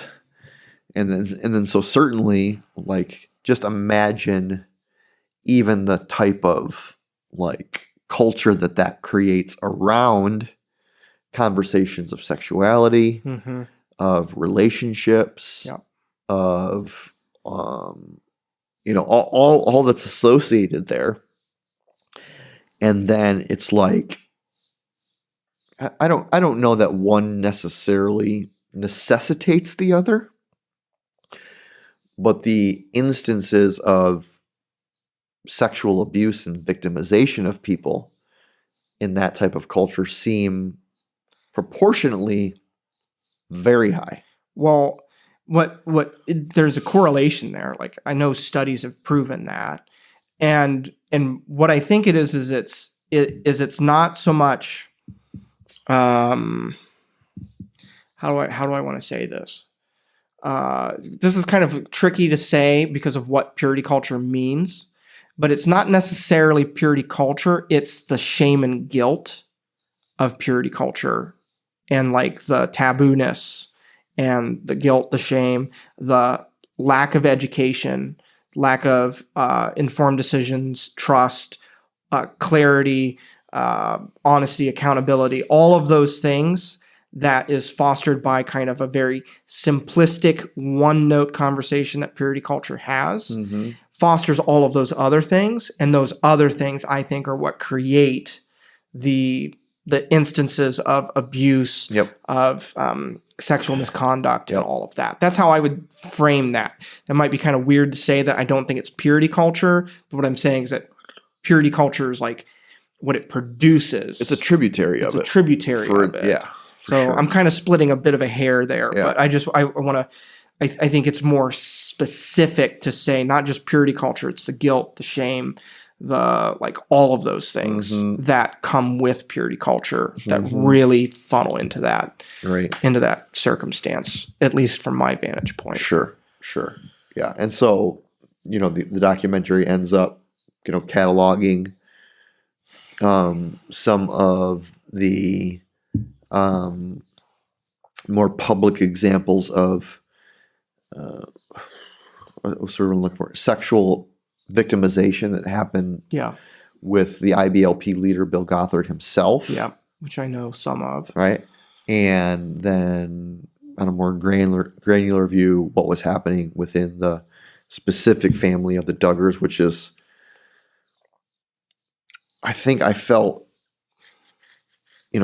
Speaker 2: and then so certainly like just imagine even the type of like culture that creates around conversations of sexuality, of relationships, of all that's associated there. And then it's like I don't know that one necessarily necessitates the other, but the instances of sexual abuse and victimization of people in that type of culture seem proportionately very high.
Speaker 1: Well, there's a correlation there. Like I know studies have proven that, and what I think it is it's not so much. How do I want to say this? This is kind of tricky to say because of what purity culture means, but it's not necessarily purity culture. It's the shame and guilt of purity culture, and like the tabooness and the guilt, the shame, the lack of education, lack of informed decisions, trust, clarity, honesty, accountability, all of those things that is fostered by kind of a very simplistic one-note conversation that purity culture has,
Speaker 2: Mm-hmm.
Speaker 1: fosters all of those other things. And those other things, I think, are what create the instances of abuse,
Speaker 2: Yep.
Speaker 1: of sexual misconduct, and all of that. That's how I would frame that. That might be kind of weird to say that I don't think it's purity culture, but what I'm saying is that purity culture is like what it produces.
Speaker 2: It's a tributary of it.
Speaker 1: It's a tributary of it.
Speaker 2: Yeah.
Speaker 1: So
Speaker 2: sure.
Speaker 1: I'm kind of splitting a bit of a hair there,
Speaker 2: Yeah.
Speaker 1: but I want to. I think it's more specific to say not just purity culture. It's the guilt, the shame, the like all of those things that come with purity culture that really funnel into that circumstance, at least from my vantage point.
Speaker 2: Sure. Yeah. And so, the documentary ends up, cataloging some of the more public examples of sexual victimization that happened with the IBLP leader, Bill Gothard himself.
Speaker 1: Yeah, which I know some of.
Speaker 2: Right. And then on a more granular view, what was happening within the specific family of the Duggars, which is, I think I felt,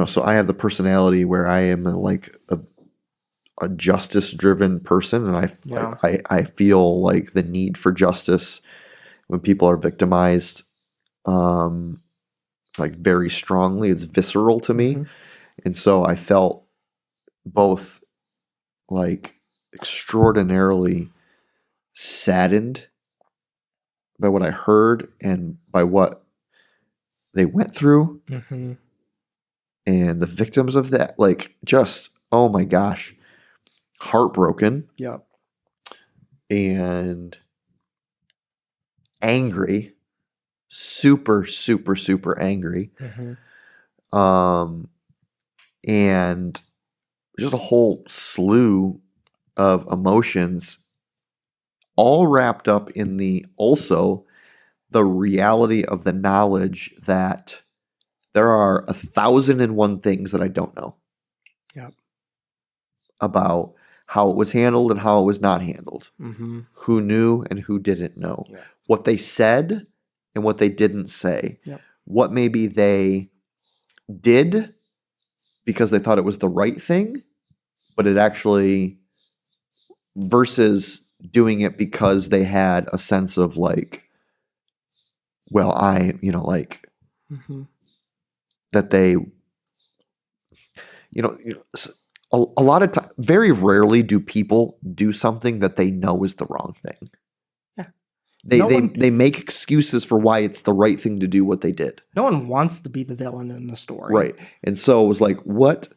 Speaker 2: so I have the personality where I am a justice-driven person, and I feel like the need for justice when people are victimized, very strongly. It's visceral to me, and so I felt both extraordinarily saddened by what I heard and by what they went through, and the victims of that, just oh my gosh. Heartbroken.
Speaker 1: Yeah.
Speaker 2: And angry. Super, super, super angry. And just a whole slew of emotions all wrapped up in the reality of the knowledge that there are 1,001 things that I don't know.
Speaker 1: Yep.
Speaker 2: About how it was handled and how it was not handled. Who knew and who didn't know.
Speaker 1: Yeah.
Speaker 2: What they said and what they didn't say.
Speaker 1: Yep.
Speaker 2: What maybe they did because they thought it was the right thing, but it actually, versus doing it because they had a sense of that they, a lot of times, very rarely do people do something that they know is the wrong thing.
Speaker 1: Yeah.
Speaker 2: They make excuses for why it's the right thing to do what they did.
Speaker 1: No one wants to be the villain in the story.
Speaker 2: Right. And so it was what?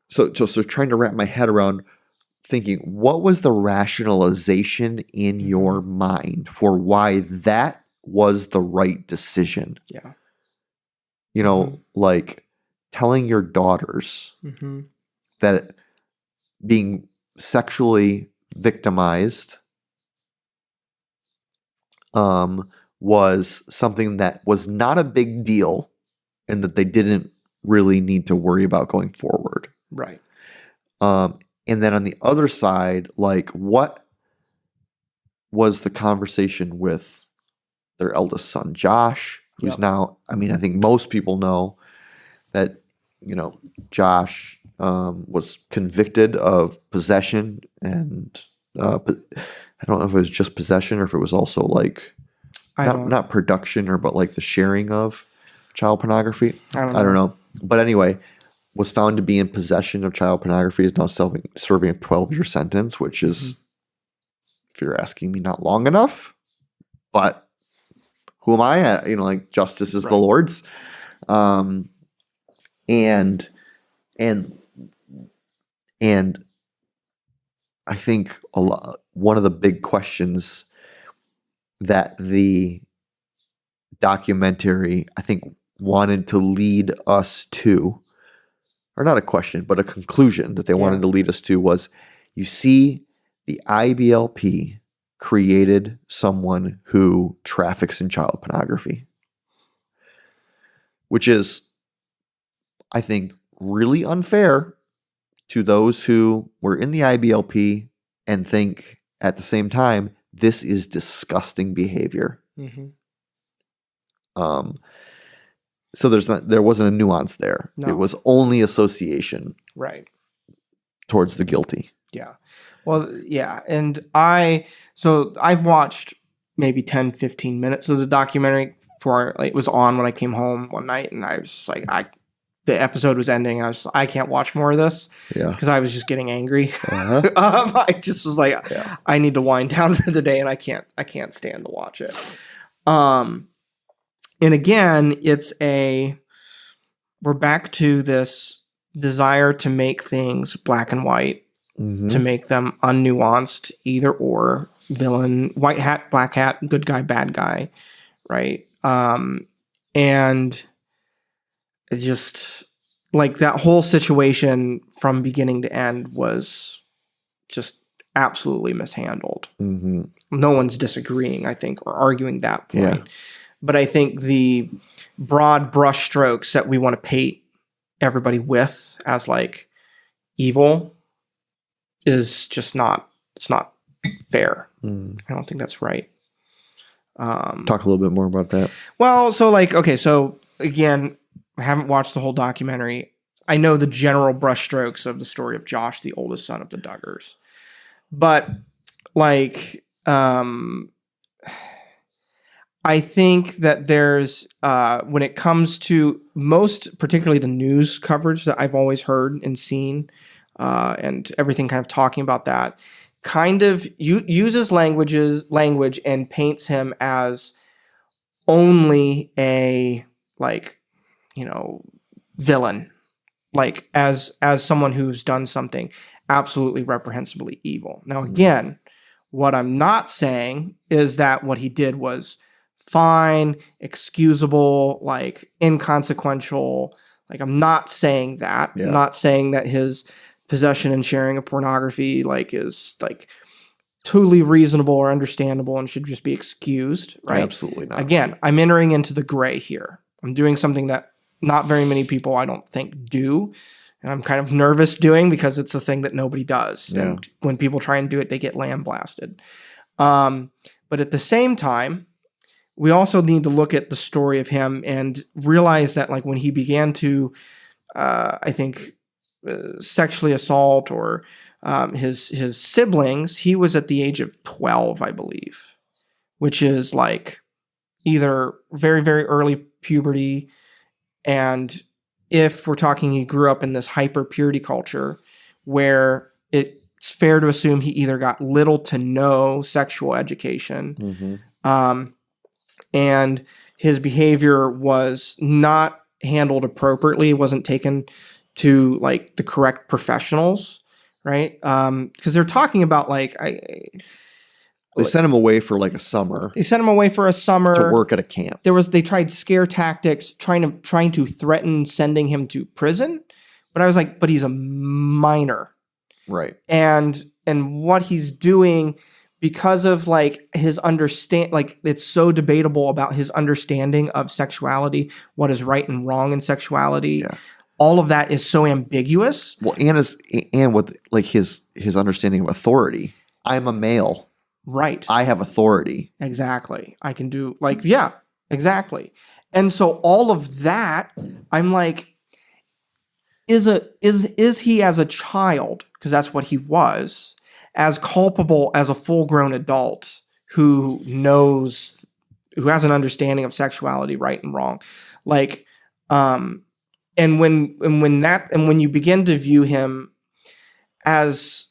Speaker 2: So trying to wrap my head around thinking, what was the rationalization in your mind for why that was the right decision?
Speaker 1: Yeah.
Speaker 2: Telling your daughters that being sexually victimized was something that was not a big deal and that they didn't really need to worry about going forward.
Speaker 1: Right.
Speaker 2: And then on the other side, what was the conversation with their eldest son, Josh, who's now, I think most people know that, Josh was convicted of possession and I don't know if it was just possession or if it was also not production but the sharing of child pornography.
Speaker 1: I
Speaker 2: don't know. But anyway, was found to be in possession of child pornography, is now serving a 12-year sentence, which is, if you're asking me, not long enough. But who am I? Justice is the Lord's. And I think one of the big questions that the documentary, I think, wanted to lead us to, or not a question, but a conclusion that they wanted to lead us to was, you see, the IBLP created someone who traffics in child pornography, which is, I think, really unfair to those who were in the IBLP and think at the same time, this is disgusting behavior.
Speaker 1: Mm-hmm.
Speaker 2: So there wasn't a nuance there.
Speaker 1: No.
Speaker 2: It was only association,
Speaker 1: right,
Speaker 2: towards the guilty.
Speaker 1: Yeah. Well, yeah. And I've watched maybe 10, 15 minutes of the documentary before it was on when I came home one night, and I was just like, the episode was ending, and I can't watch more of this.
Speaker 2: Yeah.
Speaker 1: Because I was just getting angry.
Speaker 2: Uh-huh.
Speaker 1: I just was like, I need to wind down for the day, and I can't stand to watch it. And again, we're back to this desire to make things black and white, to make them unnuanced, either or, villain, white hat, black hat, good guy, bad guy, right? And it's just like that whole situation from beginning to end was just absolutely mishandled.
Speaker 2: Mm-hmm.
Speaker 1: No one's disagreeing, I think, or arguing that point.
Speaker 2: Yeah.
Speaker 1: But I think the broad brushstrokes that we want to paint everybody with as like evil is just it's not fair. I don't think that's right.
Speaker 2: Talk a little bit more about that.
Speaker 1: Well, so like, okay, so again, I haven't watched the whole documentary. I know the general brushstrokes of the story of Josh, the oldest son of the Duggars. But like, I think that there's, when it comes to most, particularly the news coverage that I've always heard and seen, and everything kind of talking about that, kind of uses language and paints him as only a, like, villain, like as someone who's done something absolutely reprehensibly evil. Now, again, what I'm not saying is that what he did was fine, excusable, like inconsequential. Like, I'm not saying that.
Speaker 2: Yeah.
Speaker 1: I'm not saying that his possession and sharing of pornography like is like totally reasonable or understandable and should just be excused, right?
Speaker 2: Absolutely not.
Speaker 1: Again, I'm entering into the gray here. I'm doing something that not very many people, I don't think, do. And I'm kind of nervous doing because it's a thing that nobody does.
Speaker 2: Yeah.
Speaker 1: And when people try and do it, they get lambasted. But at the same time, we also need to look at the story of him and realize that, like, when he began to, I think, sexually assault or his siblings, he was at the age of 12, I believe, which is like either very, very early puberty, and if we're talking he grew up in this hyper purity culture where it's fair to assume he either got little to no sexual education, and his behavior was not handled appropriately, wasn't taken to like the correct professionals, right? Because they're talking about like
Speaker 2: they sent him away for like a summer.
Speaker 1: They sent him away for a summer
Speaker 2: to work at a camp.
Speaker 1: They tried scare tactics, trying to threaten sending him to prison. But I was like, but he's a minor,
Speaker 2: right?
Speaker 1: And what he's doing, because of like his like it's so debatable about his understanding of sexuality, what is right and wrong in sexuality.
Speaker 2: Yeah.
Speaker 1: All of that is so ambiguous.
Speaker 2: Well, and with like his understanding of authority. I'm a male.
Speaker 1: Right.
Speaker 2: I have authority.
Speaker 1: Exactly. I can do like, yeah, exactly. And so all of that, I'm like, is he as a child, because that's what he was, as culpable as a full-grown adult who has an understanding of sexuality, right and wrong? Like, and when you begin to view him as,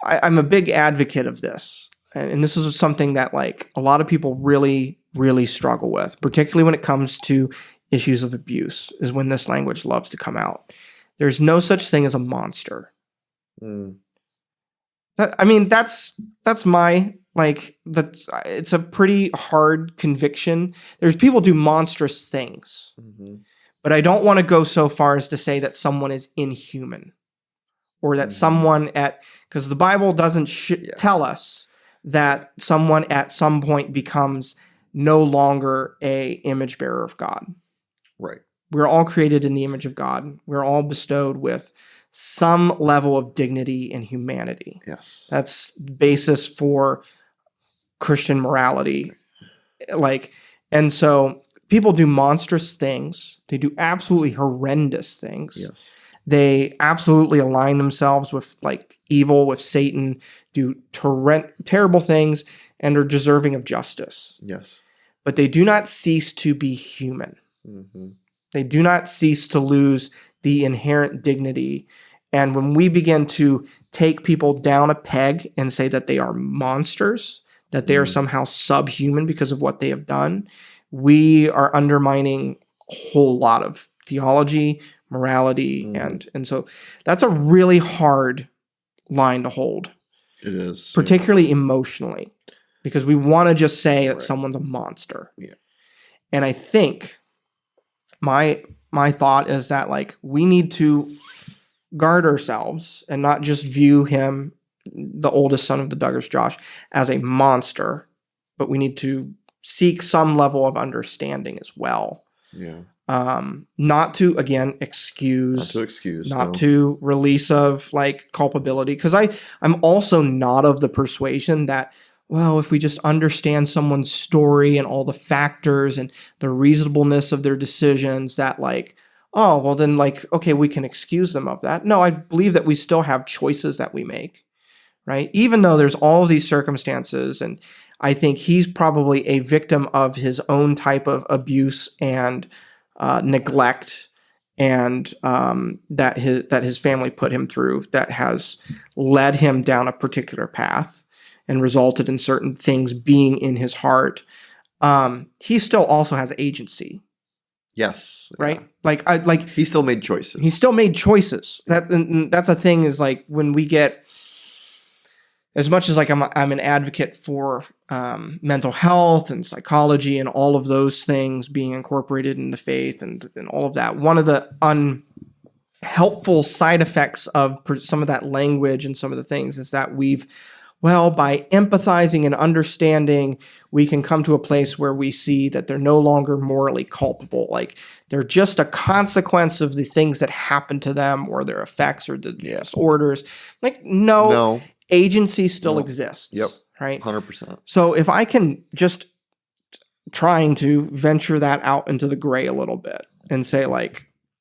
Speaker 1: I'm a big advocate of this. And this is something that like a lot of people really, really struggle with, particularly when it comes to issues of abuse, is when this language loves to come out. There's no such thing as a monster. That's my, like, it's a pretty hard conviction. There's people do monstrous things, but I don't want to go so far as to say that someone is inhuman or that someone because the Bible doesn't tell us that someone at some point becomes no longer a image bearer of God.
Speaker 2: Right.
Speaker 1: We're all created in the image of God. We're all bestowed with some level of dignity and humanity.
Speaker 2: Yes.
Speaker 1: That's basis for Christian morality. And so people do monstrous things. They do absolutely horrendous things.
Speaker 2: Yes.
Speaker 1: They absolutely align themselves with evil, with Satan, do terrible things, and are deserving of justice.
Speaker 2: Yes.
Speaker 1: But they do not cease to be human.
Speaker 2: Mm-hmm.
Speaker 1: They do not cease to lose the inherent dignity. And when we begin to take people down a peg and say that they are monsters, that they are somehow subhuman because of what they have done, we are undermining a whole lot of theology, morality, and so that's a really hard line to hold.
Speaker 2: It is.
Speaker 1: Particularly emotionally, because we want to just say that someone's a monster.
Speaker 2: Yeah.
Speaker 1: And I think my thought is that we need to guard ourselves and not just view him, the oldest son of the Duggars, Josh, as a monster, but we need to seek some level of understanding as well.
Speaker 2: Yeah.
Speaker 1: Not to, again, excuse. Not to release of culpability. Because I'm also not of the persuasion that, well, if we just understand someone's story and all the factors and the reasonableness of their decisions, that oh, well then okay, we can excuse them of that. No, I believe that we still have choices that we make, right? Even though there's all of these circumstances, and I think he's probably a victim of his own type of abuse and neglect, and that his family put him through, that has led him down a particular path and resulted in certain things being in his heart. He still also has agency.
Speaker 2: Yes.
Speaker 1: Right.
Speaker 2: Yeah. He still made choices.
Speaker 1: He still made choices. That's a thing, is when we get, as much as I'm an advocate for mental health and psychology and all of those things being incorporated into faith and all of that, one of the unhelpful side effects of some of that language and some of the things is that by empathizing and understanding, we can come to a place where we see that they're no longer morally culpable. They're just a consequence of the things that happen to them, or their effects, or the disorders. No. Agency still exists.
Speaker 2: Yep.
Speaker 1: Right?
Speaker 2: 100%.
Speaker 1: So if I can just trying to venture that out into the gray a little bit and say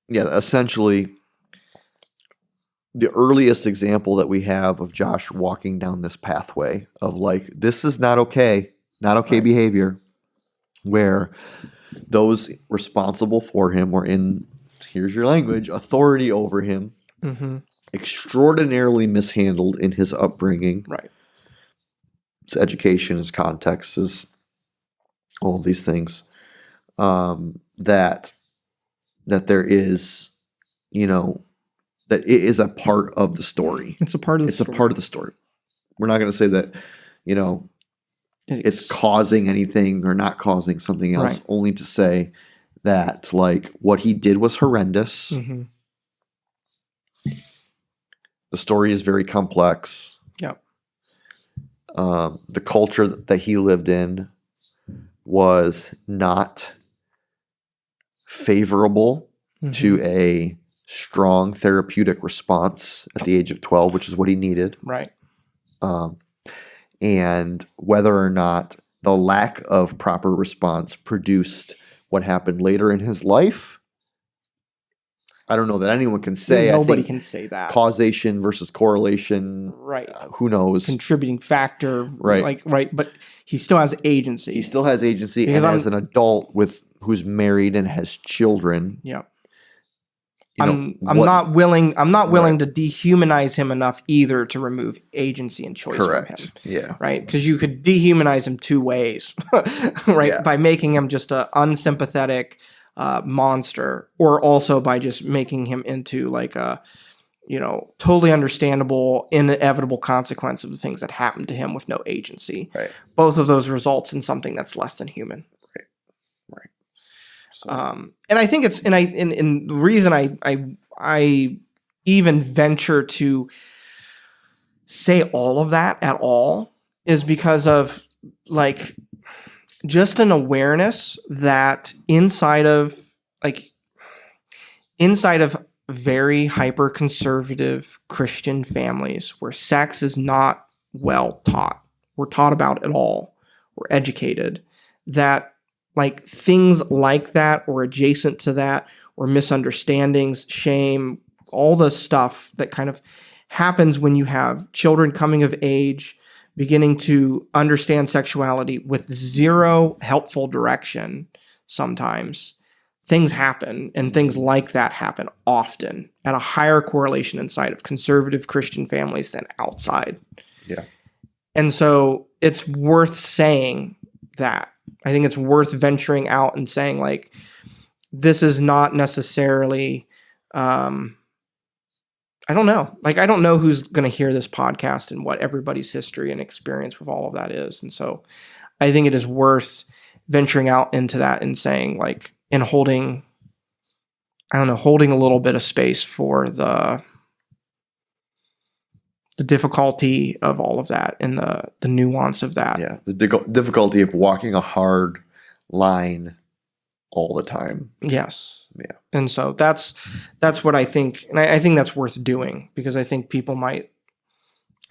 Speaker 2: essentially the earliest example that we have of Josh walking down this pathway of this is not okay behavior, where those responsible for him were in, here's your language, authority over him, extraordinarily mishandled in his upbringing, his education, his context, his all of these things, that there is, that it is a part of the story.
Speaker 1: It's a part of the story.
Speaker 2: It's a part of the story. We're not going to say that, it's causing anything or not causing something else, only to say that what he did was horrendous. The story is very complex.
Speaker 1: Yep.
Speaker 2: The culture that he lived in was not favorable to a strong therapeutic response at the age of 12, which is what he needed.
Speaker 1: Right.
Speaker 2: And whether or not the lack of proper response produced what happened later in his life, I don't know that anyone can say.
Speaker 1: Nobody can say that.
Speaker 2: Causation versus correlation.
Speaker 1: Right.
Speaker 2: Who knows?
Speaker 1: Contributing factor.
Speaker 2: Right.
Speaker 1: But he still has agency.
Speaker 2: He still has agency, because as an adult who's married and has children.
Speaker 1: Yeah. I'm not willing to dehumanize him enough either to remove agency and choice from him.
Speaker 2: Yeah.
Speaker 1: Right? Because you could dehumanize him two ways, right?
Speaker 2: Yeah.
Speaker 1: By making him just an unsympathetic monster, or also by just making him into a totally understandable, inevitable consequence of the things that happened to him with no agency.
Speaker 2: Right.
Speaker 1: Both of those results in something that's less than human.
Speaker 2: Right. So.
Speaker 1: And I think it's, and the reason I even venture to say all of that at all is because of like just an awareness that inside of very hyper conservative Christian families where sex is not well taught, we're taught about at all, we're educated, that like things like that or adjacent to that or misunderstandings, shame, all the stuff that kind of happens when you have children coming of age, beginning to understand sexuality with zero helpful direction sometimes. Things happen, and things like that happen often at a higher correlation inside of conservative Christian families than outside.
Speaker 2: Yeah.
Speaker 1: And so it's worth saying that. I think it's worth venturing out and saying, like, this is not necessarily, I don't know. Like, I don't know who's going to hear this podcast and what everybody's history and experience with all of that is. And so I think it is worth venturing out into that and saying, like, and holding a little bit of space for the difficulty of all of that and the nuance of that.
Speaker 2: Yeah, the difficulty of walking a hard line all the time.
Speaker 1: Yes.
Speaker 2: Yeah.
Speaker 1: And so that's what I think. And I think that's worth doing because I think people might,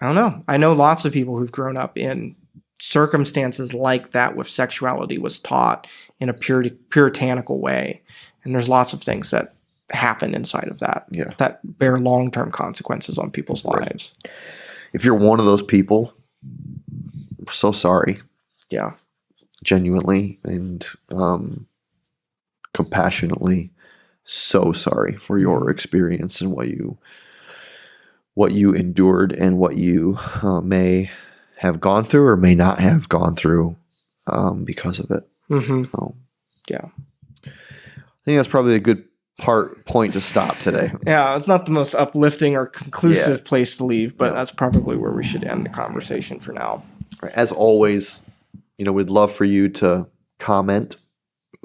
Speaker 1: I don't know. I know lots of people who've grown up in circumstances like that with sexuality was taught in a puritanical way. And there's lots of things that happen inside of that that bear long-term consequences on people's lives.
Speaker 2: If you're one of those people, I'm so sorry.
Speaker 1: Yeah.
Speaker 2: Genuinely and compassionately so sorry for your experience and what you endured and what you may have gone through or may not have gone through because of it.
Speaker 1: Mm-hmm.
Speaker 2: So,
Speaker 1: yeah.
Speaker 2: I think that's probably a good point to stop today.
Speaker 1: Yeah, it's not the most uplifting or conclusive place to leave, but that's probably where we should end the conversation for now.
Speaker 2: As always, we'd love for you to comment.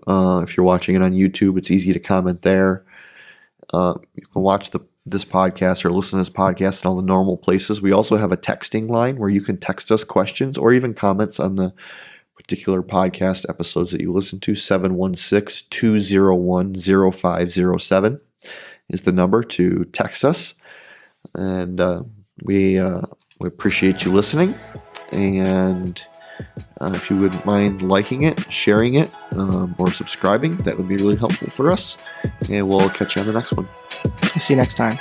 Speaker 2: If you're watching it on YouTube, it's easy to comment there. You can watch this podcast or listen to this podcast in all the normal places. We also have a texting line where you can text us questions or even comments on the particular podcast episodes that you listen to. 716-201-0507 is the number to text us. And we appreciate you listening. And if you wouldn't mind liking it, sharing it, or subscribing, that would be really helpful for us. And we'll catch you on the next one.
Speaker 1: See you next time.